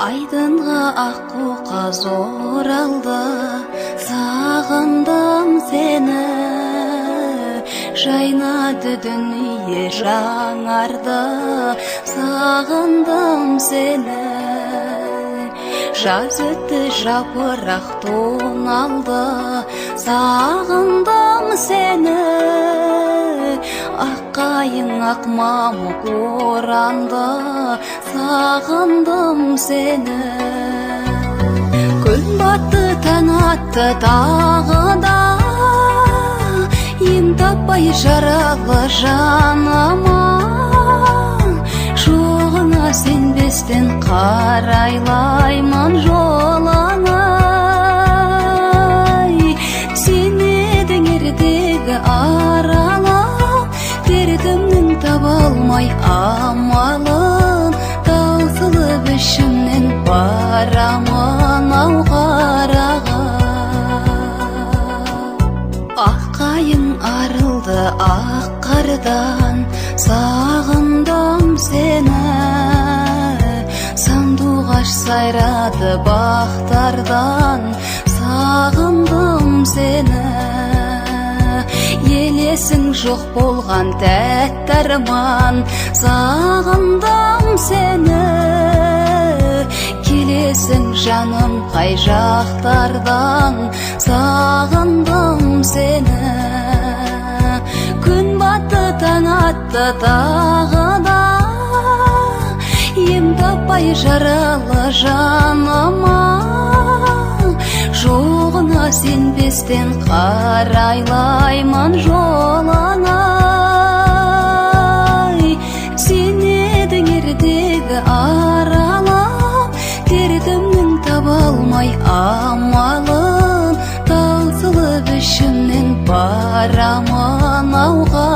Айдынға аққу қаз оралды, сағындым сені. Жайнады дүние жаңарды, сағындым сені. Жаз өтті жапырақ тоналды, сағындым сені. Аққайың ақ мамық оранды, сағындым сені. Күн батты таң атты тағы да, ем таппай жаралы жаныма. Жоғына сенбестен қарайлаймын жолыңа. Сен едің ертегі аралап, дертімнің таба алмай амалын. Таусылып ішімнен барамын ау қараға. Аққайың арылды ақ қардан, сағындым сені. Сандуғаш сайрады бақтардан, сағындым сені. Елесің жоқ болған тәтті арман, сағындым сені. Келесің жаным қай жақтардан, сағындым сені. Күн батты таң атты тағы да, ем таппай жаралы жаныма. Жоғына сенбестен қарайлаймын жолыңа. Сен едің ертегі аралап, дертімнің таба алмай амалын. Таусылып ішімнен барамын ауға.